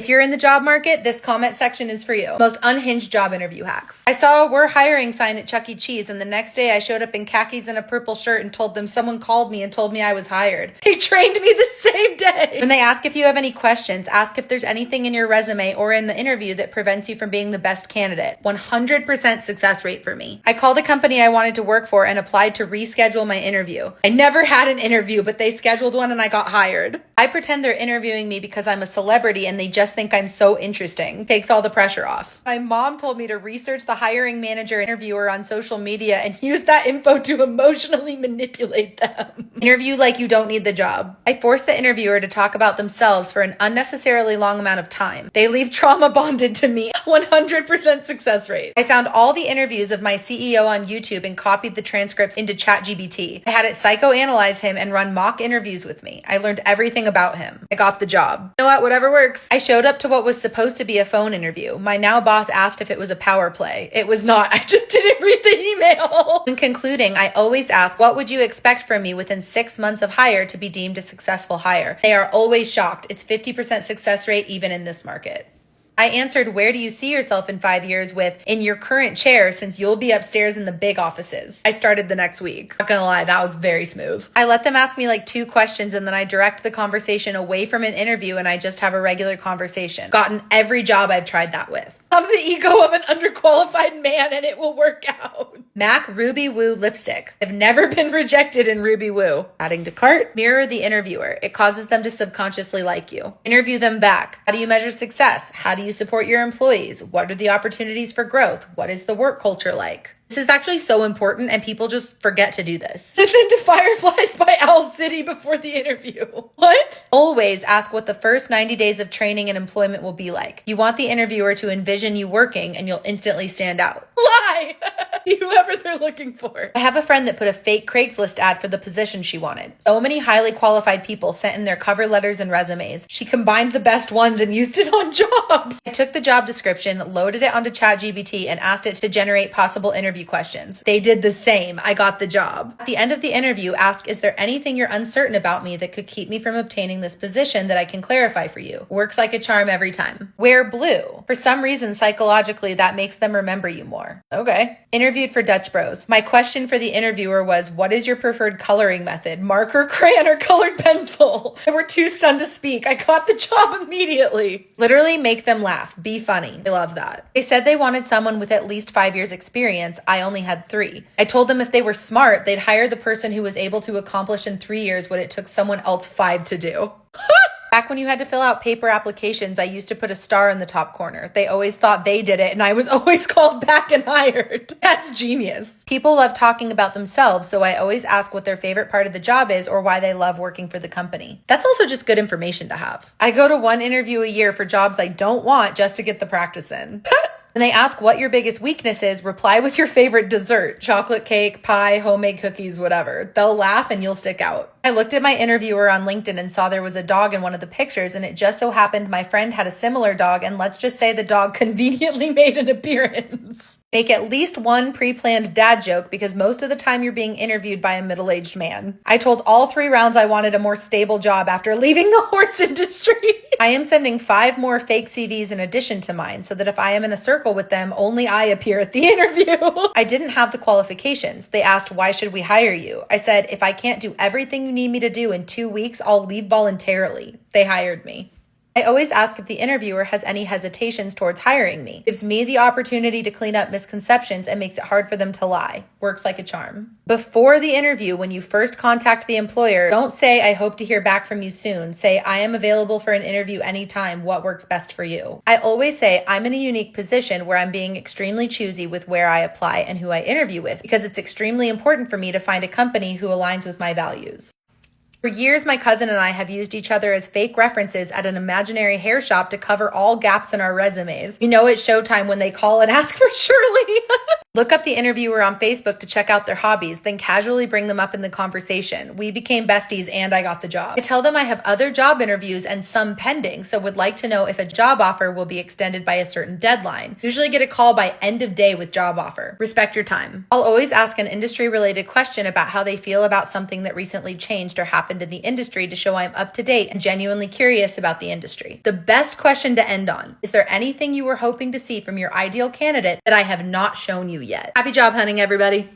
If you're in the job market, this comment section is for you. Most unhinged job interview hacks. I saw a "we're hiring" sign at Chuck E. Cheese, and the next day I showed up in khakis and a purple shirt and told them someone called me and told me I was hired. They trained me the same day. When they ask if you have any questions, ask if there's anything in your resume or in the interview that prevents you from being the best candidate. 100% success rate for me. I called a company I wanted to work for and applied to reschedule my interview. I never had an interview, but they scheduled one and I got hired. I pretend they're interviewing me because I'm a celebrity and they just think I'm so interesting. Takes all the pressure off. My mom told me to research the hiring manager interviewer on social media and use that info to emotionally manipulate them. Interview like you don't need the job. I force the interviewer to talk about themselves for an unnecessarily long amount of time. They leave trauma bonded to me. 100% success rate. I found all the interviews of my CEO on YouTube and copied the transcripts into ChatGPT. I had it psychoanalyze him and run mock interviews with me. I learned everything about him. I got the job. You know what? Whatever works. I showed up to what was supposed to be a phone interview. My now boss asked if it was a power play. It was not. I just didn't read the email. In concluding, I always ask, what would you expect from me within 6 months of hire to be deemed a successful hire? They are always shocked. It's 50% success rate even in this market. I answered, where do you see yourself in 5 years with, in your current chair, since you'll be upstairs in the big offices. I started the next week. Not gonna lie, that was very smooth. I let them ask me like 2 questions and then I direct the conversation away from an interview and I just have a regular conversation. Gotten every job I've tried that with. Have the ego of an underqualified man and it will work out. MAC Ruby Woo lipstick. I've never been rejected in Ruby Woo. Adding to cart. Mirror the interviewer. It causes them to subconsciously like you. Interview them back. How do you measure success? How do you support your employees? What are the opportunities for growth? What is the work culture like? This is actually so important and people just forget to do this. Listen to Fireflies by Owl City before the interview. What? Always ask what the first 90 days of training and employment will be like. You want the interviewer to envision you working and you'll instantly stand out. Lie! Whoever they're looking for. I have a friend that put a fake Craigslist ad for the position she wanted. So many highly qualified people sent in their cover letters and resumes. She combined the best ones and used it on jobs. I took the job description, loaded it onto ChatGPT, and asked it to generate possible interview questions. They did the same. I got the job. At the end of the interview, ask, is there anything you're uncertain about me that could keep me from obtaining this position that I can clarify for you? Works like a charm every time. Wear blue. For some reason, psychologically, that makes them remember you more. Okay. Interviewed for Dutch Bros. My question for the interviewer was, what is your preferred coloring method? Marker, crayon, or colored pencil? They were too stunned to speak. I got the job immediately. Literally make them laugh. Be funny. I love that. They said they wanted someone with at least 5 years experience. I only had 3. I told them if they were smart, they'd hire the person who was able to accomplish in 3 years what it took someone else 5 to do. Back when you had to fill out paper applications, I used to put a star in the top corner. They always thought they did it, and I was always called back and hired. That's genius. People love talking about themselves, so I always ask what their favorite part of the job is or why they love working for the company. That's also just good information to have. I go to 1 interview a year for jobs I don't want just to get the practice in. When they ask what your biggest weakness is, reply with your favorite dessert, chocolate cake, pie, homemade cookies, whatever. They'll laugh and you'll stick out. I looked at my interviewer on LinkedIn and saw there was a dog in one of the pictures, and it just so happened my friend had a similar dog, and let's just say the dog conveniently made an appearance. Make at least 1 pre-planned dad joke because most of the time you're being interviewed by a middle-aged man. I told all 3 rounds I wanted a more stable job after leaving the horse industry. I am sending 5 more fake CVs in addition to mine so that if I am in a circle with them, only I appear at the interview. I didn't have the qualifications. They asked, why should we hire you? I said, if I can't do everything you need me to do in 2 weeks, I'll leave voluntarily. They hired me. I always ask if the interviewer has any hesitations towards hiring me. Gives me the opportunity to clean up misconceptions and makes it hard for them to lie. Works like a charm. Before the interview, when you first contact the employer, don't say, I hope to hear back from you soon. Say, I am available for an interview anytime. What works best for you? I always say, I'm in a unique position where I'm being extremely choosy with where I apply and who I interview with because it's extremely important for me to find a company who aligns with my values. For years, my cousin and I have used each other as fake references at an imaginary hair shop to cover all gaps in our resumes. You know it's showtime when they call and ask for Shirley. Look up the interviewer on Facebook to check out their hobbies, then casually bring them up in the conversation. We became besties and I got the job. I tell them I have other job interviews and some pending, so would like to know if a job offer will be extended by a certain deadline. Usually get a call by end of day with job offer. Respect your time. I'll always ask an industry related question about how they feel about something that recently changed or happened in the industry to show I'm up to date and genuinely curious about the industry. The best question to end on: is there anything you were hoping to see from your ideal candidate that I have not shown you yet? Happy job hunting, everybody.